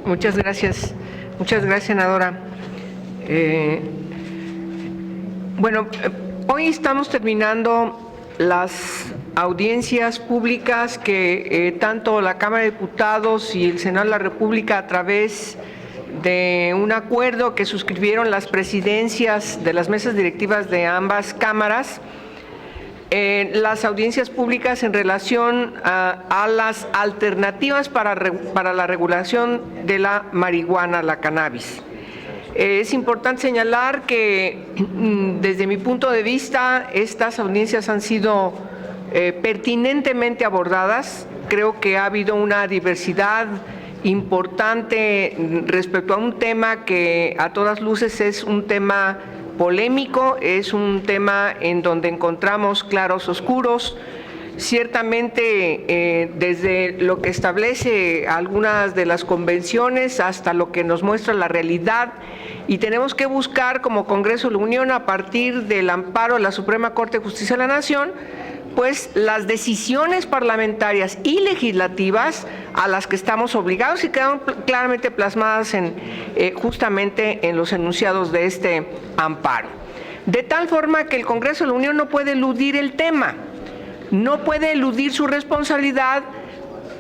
Muchas gracias, senadora. Hoy estamos terminando las audiencias públicas que tanto la Cámara de Diputados y el Senado de la República, a través de un acuerdo que suscribieron las presidencias de las mesas directivas de ambas cámaras, las audiencias públicas en relación a las alternativas para la regulación de la marihuana, la cannabis. Es importante señalar que desde mi punto de vista estas audiencias han sido pertinentemente abordadas. Creo que ha habido una diversidad importante respecto a un tema que a todas luces es un tema polémico, es un tema en donde encontramos claros oscuros. Ciertamente, desde lo que establece algunas de las convenciones hasta lo que nos muestra la realidad, y tenemos que buscar como Congreso de la Unión, a partir del amparo de la Suprema Corte de Justicia de la Nación, pues las decisiones parlamentarias y legislativas a las que estamos obligados y quedan claramente plasmadas justamente en los enunciados de este amparo. De tal forma que el Congreso de la Unión no puede eludir el tema, no puede eludir su responsabilidad,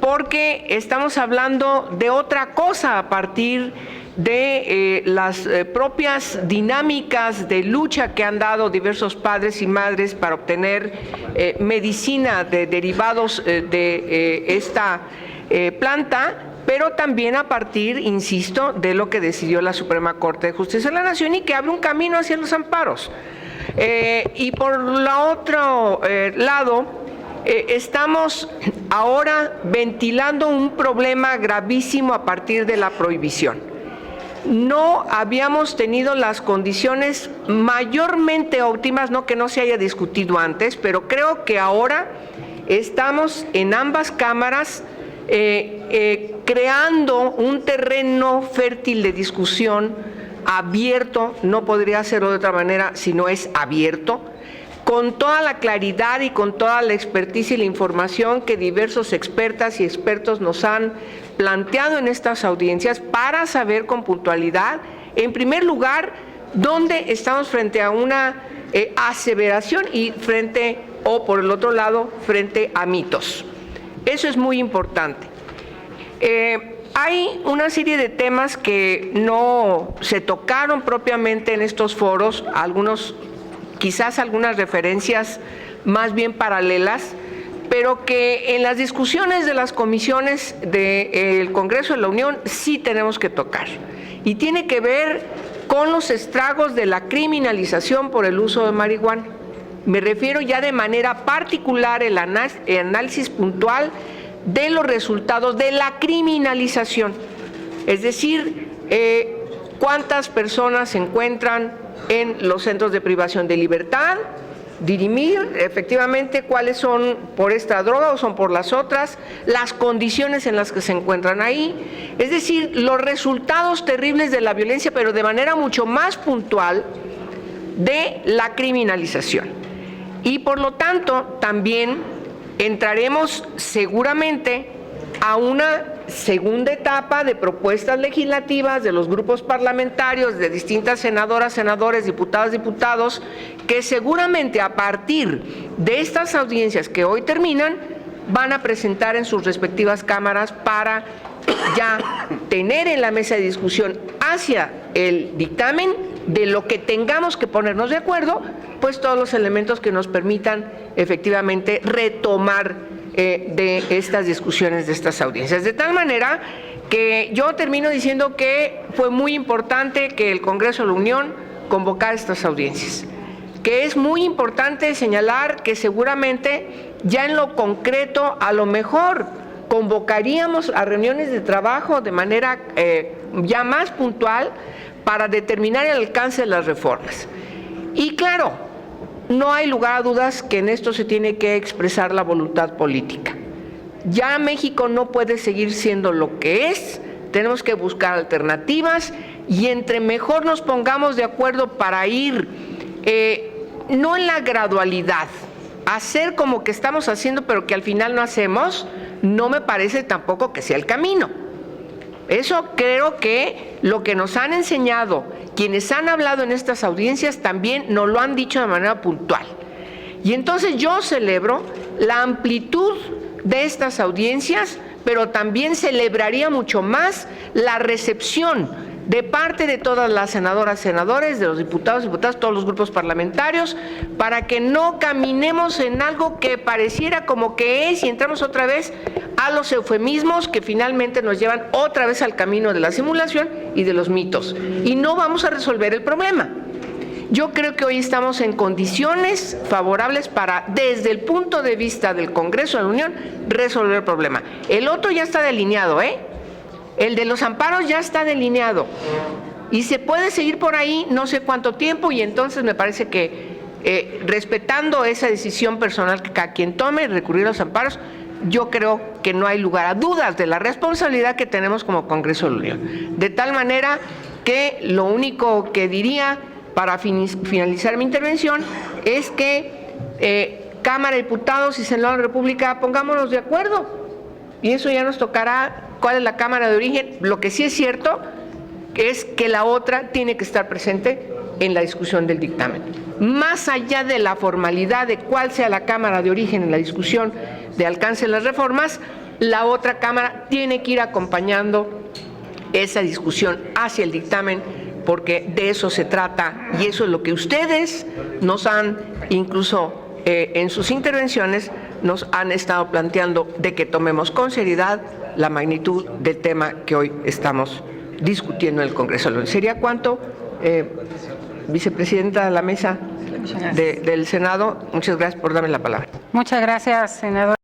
porque estamos hablando de otra cosa a partir de las propias dinámicas de lucha que han dado diversos padres y madres para obtener medicina de derivados de esta planta, pero también a partir, insisto, de lo que decidió la Suprema Corte de Justicia de la Nación y que abre un camino hacia los amparos. Y por el otro lado, estamos ahora ventilando un problema gravísimo a partir de la prohibición. No habíamos tenido las condiciones mayormente óptimas, no que no se haya discutido antes, pero creo que ahora estamos en ambas cámaras creando un terreno fértil de discusión abierto, no podría serlo de otra manera si no es abierto, con toda la claridad y con toda la experticia y la información que diversos expertas y expertos nos han planteado en estas audiencias, para saber con puntualidad, en primer lugar, dónde estamos frente a una aseveración y por el otro lado, frente a mitos. Eso es muy importante. Hay una serie de temas que no se tocaron propiamente en estos foros, quizás algunas referencias más bien paralelas, pero que en las discusiones de las comisiones del Congreso de la Unión sí tenemos que tocar. Y tiene que ver con los estragos de la criminalización por el uso de marihuana. Me refiero ya de manera particular el análisis puntual de los resultados de la criminalización. Es decir, cuántas personas se encuentran en los centros de privación de libertad, dirimir efectivamente cuáles son por esta droga o son por las otras, las condiciones en las que se encuentran ahí, es decir, los resultados terribles de la violencia, pero de manera mucho más puntual de la criminalización. Y por lo tanto también entraremos seguramente a una segunda etapa de propuestas legislativas de los grupos parlamentarios, de distintas senadoras, senadores, diputadas, diputados, que seguramente a partir de estas audiencias que hoy terminan, van a presentar en sus respectivas cámaras para ya tener en la mesa de discusión hacia el dictamen de lo que tengamos que ponernos de acuerdo, pues todos los elementos que nos permitan efectivamente retomar de estas discusiones, de estas audiencias. De tal manera que yo termino diciendo que fue muy importante que el Congreso de la Unión convocara estas audiencias, que es muy importante señalar que seguramente ya en lo concreto a lo mejor convocaríamos a reuniones de trabajo de manera ya más puntual para determinar el alcance de las reformas. Y claro, no hay lugar a dudas que en esto se tiene que expresar la voluntad política. Ya México no puede seguir siendo lo que es, tenemos que buscar alternativas y entre mejor nos pongamos de acuerdo para ir, no en la gradualidad, hacer como que estamos haciendo pero que al final no hacemos, no me parece tampoco que sea el camino. Eso creo que lo que nos han enseñado quienes han hablado en estas audiencias también nos lo han dicho de manera puntual. Y entonces yo celebro la amplitud de estas audiencias, pero también celebraría mucho más la recepción de parte de todas las senadoras, senadores, de los diputados, diputadas, todos los grupos parlamentarios, para que no caminemos en algo que pareciera como que es y entramos otra vez a los eufemismos que finalmente nos llevan otra vez al camino de la simulación y de los mitos. Y no vamos a resolver el problema. Yo creo que hoy estamos en condiciones favorables para, desde el punto de vista del Congreso de la Unión, resolver el problema. El otro ya está delineado, El de los amparos ya está delineado y se puede seguir por ahí no sé cuánto tiempo, y entonces me parece que respetando esa decisión personal que cada quien tome, recurrir a los amparos, yo creo que no hay lugar a dudas de la responsabilidad que tenemos como Congreso de la Unión. De tal manera que lo único que diría para finalizar mi intervención es que Cámara de Diputados y Senado de la República pongámonos de acuerdo, y eso ya nos tocará cuál es la Cámara de Origen. Lo que sí es cierto es que la otra tiene que estar presente en la discusión del dictamen. Más allá de la formalidad de cuál sea la Cámara de Origen en la discusión de alcance de las reformas, la otra Cámara tiene que ir acompañando esa discusión hacia el dictamen, porque de eso se trata, y eso es lo que ustedes nos han, incluso en sus intervenciones, nos han estado planteando, de que tomemos con seriedad la magnitud del tema que hoy estamos discutiendo en el Congreso. ¿Sería cuánto, vicepresidenta de la mesa del Senado? Muchas gracias por darme la palabra. Muchas gracias, senador.